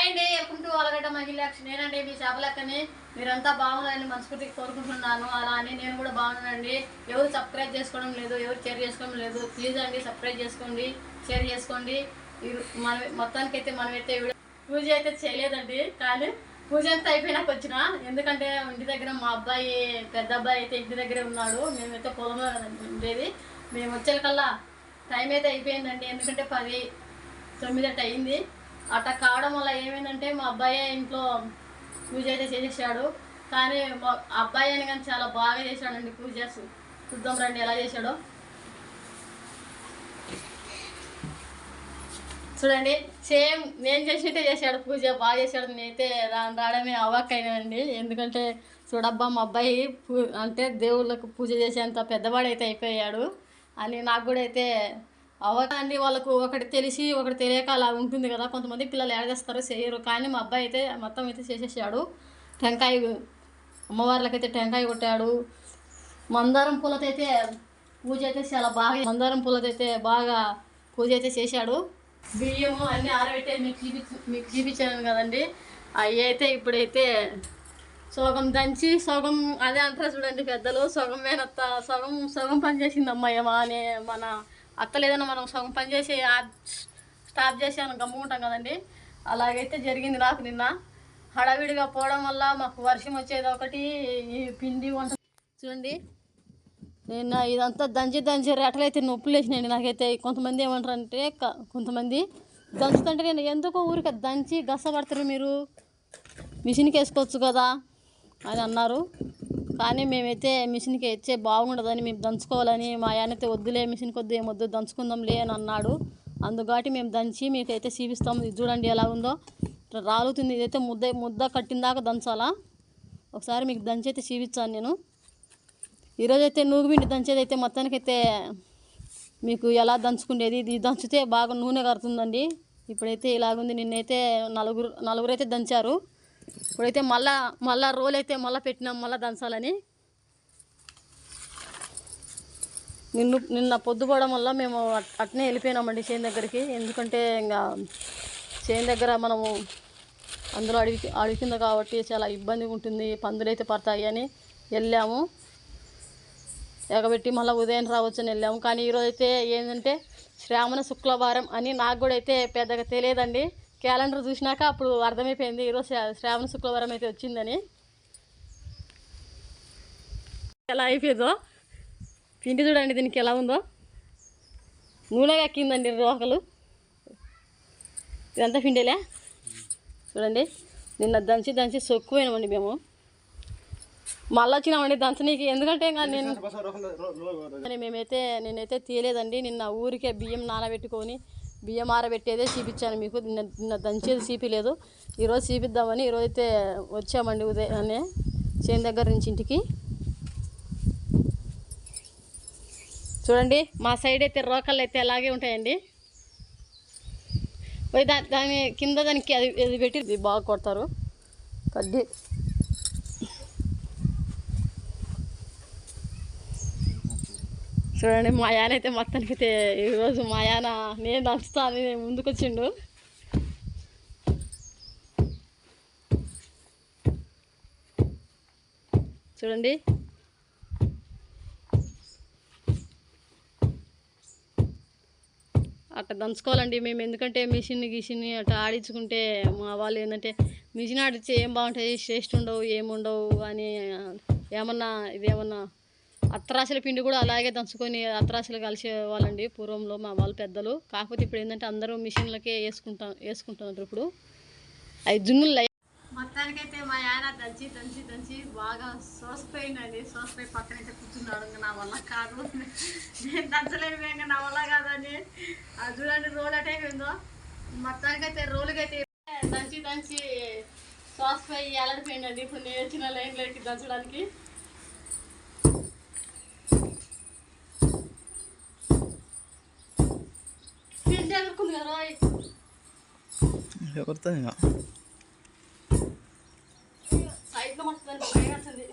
Hi అండి, welcome to Allagadda మహిళాక్షి. నేనండి మీ చేపలక్కని. మీరంతా బాగుండాలని మనస్ఫూర్తిగా కోరుకుంటున్నాను. అలా అని నేను కూడా బాగున్నానండి. ఎవరు సబ్స్క్రైబ్ చేసుకోవడం లేదు, ఎవరు షేర్ చేసుకోవడం లేదు. ప్లీజ్ అండి సబ్స్క్రైబ్ చేసుకోండి, షేర్ చేసుకోండి. మన మొత్తానికైతే మనమైతే పూజ అయితే చేయలేదండి, కానీ పూజ అంతా అయిపోయినాక వచ్చిన. ఎందుకంటే ఇంటి దగ్గర మా అబ్బాయి పెద్ద అబ్బాయి అయితే ఇంటి దగ్గరే ఉన్నాడు. మేమైతే పొలంలో ఉండేది. మేము వచ్చేకల్లా టైం అయితే అయిపోయిందండి. ఎందుకంటే 10:09 అయింది. అట్లా కావడం వల్ల ఏమైందంటే మా అబ్బాయి ఇంట్లో పూజ అయితే చేసేసాడు. కానీ మా అబ్బాయి అని కానీ చాలా బాగా చేశాడండి పూజ. చూద్దాం రండి ఎలా చేశాడో. చూడండి, సేమ్ నేను చేసినట్టే చేశాడు పూజ. బాగా చేశాడు. నేనైతే రావడమే అవాక్ అయినానండి. ఎందుకంటే చూడబ్బా, మా అబ్బాయి అంటే దేవుళ్ళకు పూజ చేసేంత పెద్దవాడైతే అయిపోయాడు అని నాకు కూడా అయితే అండి. వాళ్ళకు ఒకటి తెలిసి ఒకటి తెలియక అలా ఉంటుంది కదా. కొంతమంది పిల్లలు ఏడేస్తారు, చేయరు. కానీ మా అబ్బాయి అయితే మొత్తం అయితే చేసేసాడు. టెంకాయ అమ్మవార్లకైతే టెంకాయ కొట్టాడు. మందారం పూలతో అయితే పూజ అయితే చాలా బాగా మందారం పూలతో అయితే బాగా పూజ అయితే చేశాడు. బియ్యము అన్నీ ఆరబెట్టే మీకు చూపించాను కదండి. అవి అయితే ఇప్పుడైతే సగం దంచి సగం అదే అంటారు చూడండి పెద్దలు, సగం మేనత్త సగం సగం పని చేసింది అమ్మాయమా అని. మన అత్త లేదన్నా మనం సగం పని చేసి స్టాప్ చేసాను గమ్ముకుంటాం కదండి. అలాగైతే జరిగింది నాకు నిన్న. హడావిడిగా పోవడం వల్ల మాకు వర్షం వచ్చేది ఒకటి, ఈ పిండి వంట చూడండి. నిన్న ఇదంతా దంచి రెటలైతే నొప్పులు వేసినాయండి నాకైతే. కొంతమంది ఏమంటారు అంటే, కొంతమంది దంచుతుంటే నేను ఎందుకో ఊరికి దంచి గసపడతారు, మీరు మిషన్కి వేసుకోవచ్చు కదా అని అన్నారు. కానీ మేమైతే మిషన్కి ఇచ్చే బాగుండదని మేము దంచుకోవాలని, మా ఆయనైతే వద్దులే మిషన్కి వద్దు, ఏమొద్దు దంచుకుందాంలే అని అన్నాడు. అందుకని మేము దంచి మీకైతే చూపిస్తాము. ఇది చూడండి ఎలా ఉందో, రాలుతుంది. ఇదైతే ముద్ద కట్టిందాక దంచాలా. ఒకసారి మీకు దంచి అయితే చూపించాను నేను. ఈరోజైతే నూగుపిండి దంచేదైతే మొత్తానికైతే మీకు ఎలా దంచుకునేది. ఇది దంచితే బాగా నూనె కడుతుందండి. ఇప్పుడైతే ఇలాగుంది. నిన్నైతే నలుగురైతే దంచారు. ఇప్పుడైతే మళ్ళా రోల్ అయితే మళ్ళీ పెట్టినాం, మళ్ళీ దంచాలని. నిన్న పొద్దుపోవడం వల్ల మేము అట్నే వెళ్ళిపోయినామండి చేను దగ్గరికి. ఎందుకంటే ఇంకా చేను దగ్గర మనము అందులో అడవి కింద కాబట్టి చాలా ఇబ్బందిగా ఉంటుంది, పందులు అయితే పడతాయి అని వెళ్ళాము. ఎగబెట్టి మళ్ళీ ఉదయం రావచ్చని వెళ్ళాము. కానీ ఈరోజు అయితే ఏంటంటే శ్రావణ శుక్రవారం అని నాకు కూడా అయితే పెద్దగా తెలియదండి. క్యాలెండర్ చూసినాక అప్పుడు అర్థమైపోయింది ఈరోజు శ్రావణ శుక్రవారం అయితే వచ్చిందని. ఎలా అయిపోయిందో పిండి చూడండి, దీనికి ఎలా ఉందో. నూనె ఎక్కిందండి రోకలు. ఇదంతా పిండిలే చూడండి. నిన్న దంచి సొక్కుపోయినామండి మేము. మళ్ళీ వచ్చినామండి దంచనీకి. ఎందుకంటే ఇంకా నేనైతే తీయలేదండి. నిన్న ఊరికే బియ్యం నానబెట్టుకొని బియ్యం ఆరబెట్టేదే చూపించాను మీకు. నిన్న దంచేది చూపించలేదు. ఈరోజు చూపిద్దామని ఈరోజైతే వచ్చామండి ఉదయాన్నే చేను దగ్గర నుంచి ఇంటికి. చూడండి మా సైడ్ అయితే రోకళ్ళు అయితే అలాగే ఉంటాయండి. దాని కింద దానికి అది పెట్టి బాగా కొడతారు కడ్డీ. చూడండి మా యాన అయితే మొత్తానికి అయితే ఈరోజు మా యాన నేను దంచుతాను ముందుకు వచ్చిండు. చూడండి అట్లా దంచుకోవాలండి మేము. ఎందుకంటే మిషన్ అట్లా ఆడించుకుంటే మా వాళ్ళు ఏంటంటే మిషన్ ఆడిస్తే ఏం బాగుంటాయి, టేస్ట్ ఉండవు, ఏముండవు అని ఏమన్నా ఇదేమన్నా అత్తరాశల పిండి కూడా అలాగే దంచుకొని అత్తరాశలు కలిసేవాళ్ళండి పూర్వంలో మా వాళ్ళు పెద్దలు. కాకపోతే ఇప్పుడు ఏంటంటే అందరూ మిషన్లకే వేసుకుంటున్నారు. ఇప్పుడు అవి జున్నులు మొత్తానికైతే మా ఆయన దంచి బాగా సోసిపోయిందండి. సోసిపోయి పక్కనైతే కూర్చున్నాడు. ఇంకా నా వల్ల కాదు, నేను దంచలేను, ఇంకా నా వల్ల కాదని. అది చూడండి రోల్ అటే ఉందో. మొత్తానికైతే రోలుకైతే దంచి సోసిపోయి ఎలాడిపోయిందండి. ఇప్పుడు నేను వచ్చిన లైన్లోకి దంచడానికి. పిండి ఎదుర్కొంది కదా సైడ్లో మొత్తం దాన్ని పైన వచ్చింది.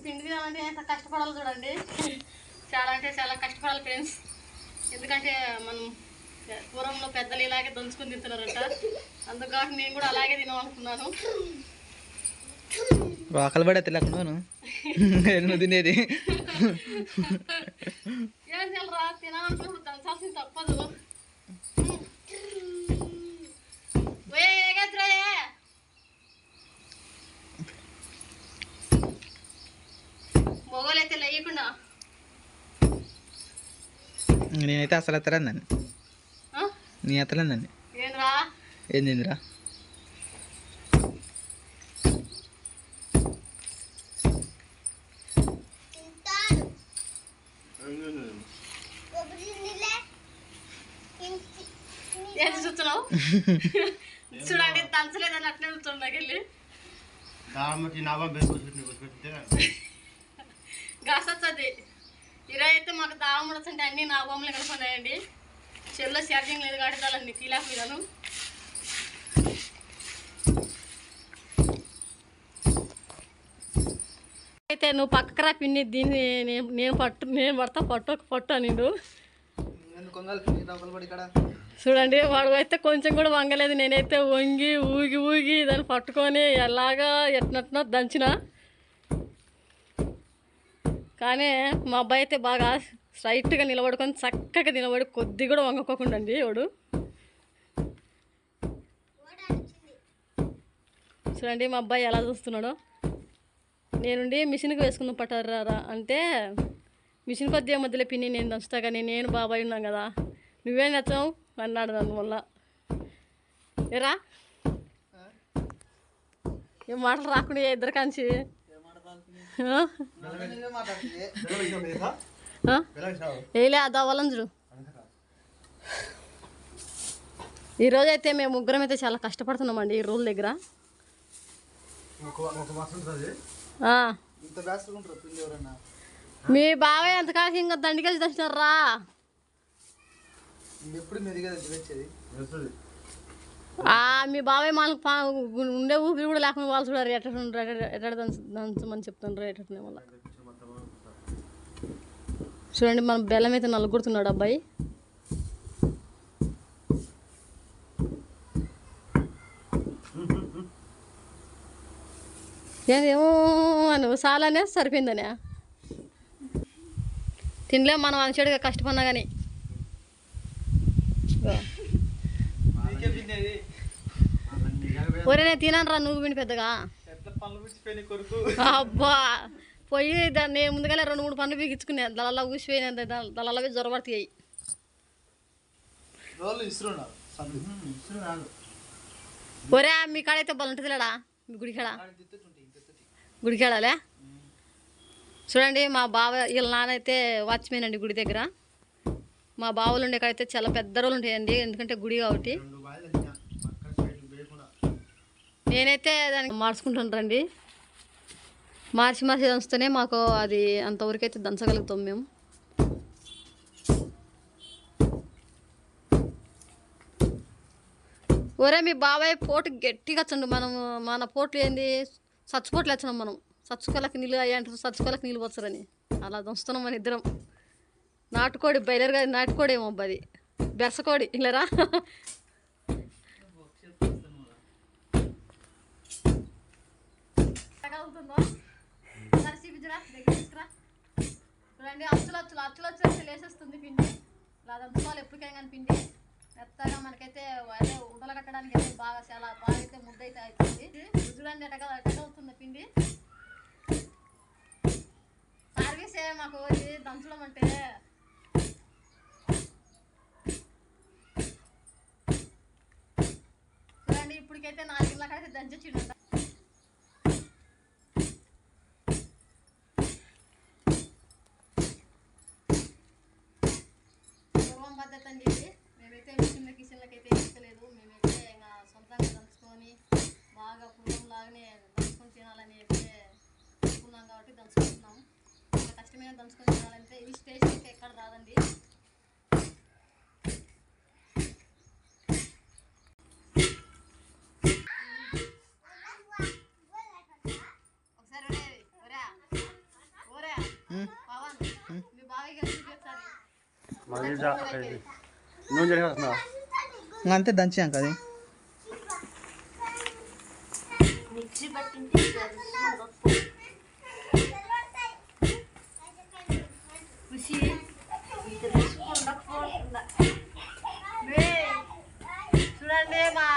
పిండి తినాలంటే ఎంత కష్టపడాలి చూడండి. చాలా అంటే చాలా కష్టపడాలి ఫ్రెండ్స్. ఎందుకంటే మనం పూర్వంలో పెద్దలు ఇలాగే దంచుకొని తింటున్నారంట. అందుకని నేను కూడా అలాగే తినాలనుకున్నాను. ఆకలి పడే తెలియకుండా నువ్వు తినేది ఏం తెలరా, తినాలనుకున్నప్పుడు దంచాల్సింది తప్పదు. మొగలైతే లేకుండా నేనైతే అసలు ఎత్తలేదండి. నీ ఎత్తలేదండి. ఏంద్రా ఏం తిందిరా? ఏది చూస్తున్నావు? చూడండి దంచలేదని అట్లే చూడండి. గసొచ్చది ఈరోజు అయితే మాకు దావముడస్ అంటే అన్నీ నా బొమ్మలు కనుక్కున్నాయండి. చెల్లో ఛార్జింగ్ లేదు కాబట్టి దాన్ని తీలాను. అయితే నువ్వు పక్కరా పిన్ని దీన్ని నేను పడతా నిండు. చూడండి వాడు అయితే కొంచెం కూడా వంగలేదు. నేనైతే వంగి ఊగి దాన్ని పట్టుకొని ఎలాగా ఎట్నట్నో దంచిన. కానీ మా అబ్బాయి అయితే బాగా స్ట్రైట్గా నిలబడుకొని చక్కగా నిలబడి కొద్ది కూడా వంగకోకుండా అండి వాడు. చూడండి మా అబ్బాయి ఎలా చూస్తున్నాడో. నేనుండి మిషన్కి వేసుకుందాం పట్టారా అంటే మిషన్ కొద్దిగా మధ్యలో పిన్ని నేను దంచుతా కానీ నేను బాబాయ్ ఉన్నాం కదా, నువ్వేం నచ్చావు అన్నాడు. దానివల్ల ఏరా ఏం మాటలు రాకుండా ఇద్దరు కాంచి వేలే అది అవ్వాలని చూడు. ఈరోజైతే మేము ముగ్గురం అయితే చాలా కష్టపడుతున్నామండి ఈ రోల్ దగ్గర. మీ బాబాయ్ ఎంత కాసి ఇంకా దండికెళ్ళి తెచ్చినారా? మీ బాబాయ్ మనకు ఉండే ఊపిరి కూడా లేకుండా వాళ్ళు చూడారు ఎట్ట దంచమని చెప్తున్నారు. ఎట్టే వల్ల చూడండి మన బెల్లం అయితే నలుగురుతున్నాడు అబ్బాయి. ఏమో నువ్వు చాలానే సరిపోయిందనే తినలే మనం అంచెడుగా కష్టపడినా కానీ. ఒరే నేను తినాను రా నువ్వు విని పెద్దగా. అబ్బా పోయి దాన్ని ముందుగానే 2-3 పనులు బిగించుకునే దళాల ఊసిపోయిన దళాలవి జ్వరపడతాయి. ఒరే మీ కాడైతే బలంటుంది లేడా? మీ గుడికాడలే చూడండి. మా బావ వీళ్ళ నాన్నైతే వాచ్మెన్ అండి గుడి దగ్గర. మా బావులు ఉండే కాడైతే చాలా పెద్ద రోజులు ఉంటాయండి, ఎందుకంటే గుడి కాబట్టి. నేనైతే దానికి మార్చుకుంటాను రండి. మార్చి దంచుతూనే మాకు అది అంతవరకు అయితే దంచగలుగుతాం మేము. ఒరే మీ బాబాయ్ పోటు గట్టిగా వచ్చండు. మన పోట్లు ఏంది సచ్చుపోట్లు వచ్చినాం మనం. సచ్చుకోలకి నీళ్ళు అయ్యంటారు, సచ్చుకోలకి నీళ్ళు వచ్చారని అలా దంచుతున్నాం మన ఇద్దరం. నాటుకోడి బయలుగా నాటుకోడి ఏమో అబ్బాది బెరసకోడి ఇల్లరా. చూడండి అచ్చులు లేసేస్తుంది పిండి. ఇలా దంచుకోవాలి ఎప్పటికైనా కానీ పిండి మెత్తగా మనకైతే అదే ఉండలు కట్టడానికి అయితే చాలా బాగా అయితే ముద్ద అయితే అవుతుంది. చూడండి ఎట్టగా అవుతుంది పిండి. సర్వీసే మాకు ఇది దంచడం అంటే. చూడండి ఇప్పటికైతే 4 కిలో కడితే దంచొచ్చిండ. పూర్వం పద్ధతి అండి ఇది. మేమైతే కిచెన్లకి అయితే ఎక్కలేదు. మేమైతే ఇంకా సొంతంగా దంచుకొని బాగా పూర్వం లాగానే దంచుకొని తినాలని అయితే అనుకున్నాం కాబట్టి దంచుకుంటున్నాం. ఇంకా కష్టమైన దంచుకొని తినాలంటే ఈ స్టేజ్ అయితే ఎక్కడ రాదండి. ఒకసారి పవన్ మీ బాబాయ్ కలిసి ఒకసారి నువ్వు జరిగి వస్తున్నావా అంతే దంచాం కదా మిక్సీ పట్టింటే ఖుషి చూడండి మా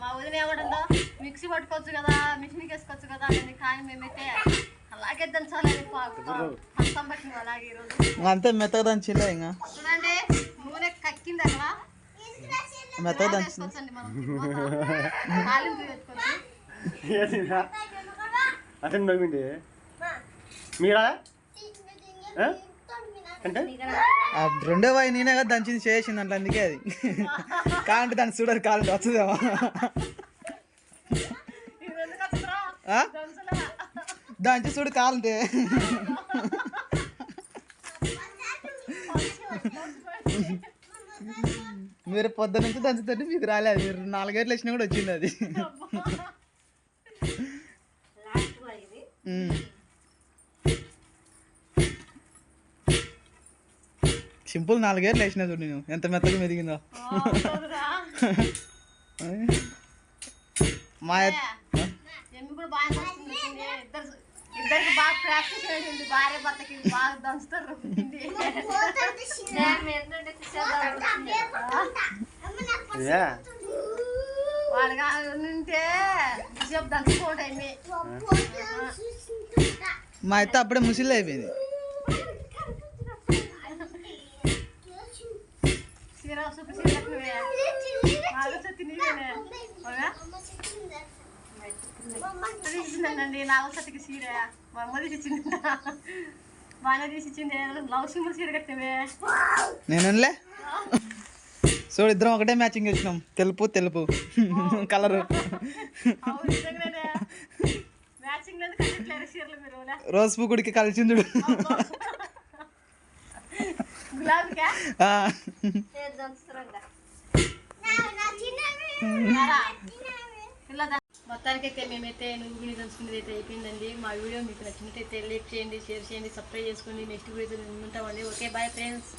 మా వదిన ఏమంటుందో మిక్సీ పట్టుకోవచ్చు కదా మిషన్కి వేసుకోవచ్చు కదా అని, కానీ మేమైతే అలాగే దంచాలని హస్తం పట్టింది అలాగే ఈరోజు. అంతే మెత్తగా దంచిందా ఇంకా చూడండి నూనె కక్కింది అలా మెత్తగా దంచి వేసుకోవచ్చండి మనం తాలింపు వేసుకోవచ్చు. అదే నవ్విండి మీరా అంటే రెండో వాయి నేనే కదా దంచింది చేసింది అంటే అందుకే అది కావాలంటే దాన్ని చూడరు కావాలంటే వస్తుందేమో ఇది ఎందుకు వస్తుందిరా? ఆ? దంచలా. దంచి చూడు కావాలంటే మీరు పొద్దున్న నుంచి దంచుతుంటే మీకు రాలేదు, మీరు 4 గంటలు వచ్చినా కూడా వచ్చింది అది. సింపుల్ 4 గంటలు వేసినా చూడు నేను ఎంత మెత్తగా మెదిగిందో. మా ఎమ్మి కూడా బాగా దంచుతుంది. ఇద్దరికి బాగా ప్రాక్టీస్ చేసింది, భార్య భర్తకి బాగా దంచుతారు. వాళ్ళగా ఉంటే బిషప్ దంచుకోవటం మా అయితే అప్పుడే ముసిల్ అయిపోయింది. చీర సూపు చీరకు నాగసతి నీవేనే తీసిందండి. నాగసతికి చీర మా అమ్మ తీసిచ్చింది, బాగానే తీసిచ్చింది. లవ్ సింబల్ చీర కట్టినవే నేనులే చూడు ఇద్దరం ఒకటే మ్యాచింగ్ వచ్చినాం, తెలుపు తెలుపు కలరు. మ్యాచింగ్ లేదు కట్టట్లేరు చీరలు మీరు. రోజు పూకుడికి కలిసింది చూడు. గులాబీకా మొత్తానికైతే మేమైతే నువ్వు దంచుకునేది అయితే అయిపోయిందండి. మా వీడియో మీకు నచ్చినట్టయితే లైక్ చేయండి, షేర్ చేయండి, సబ్స్క్రైబ్ చేసుకోండి. నెక్స్ట్ వీడియో ఉంటామండి. Okay bye friends.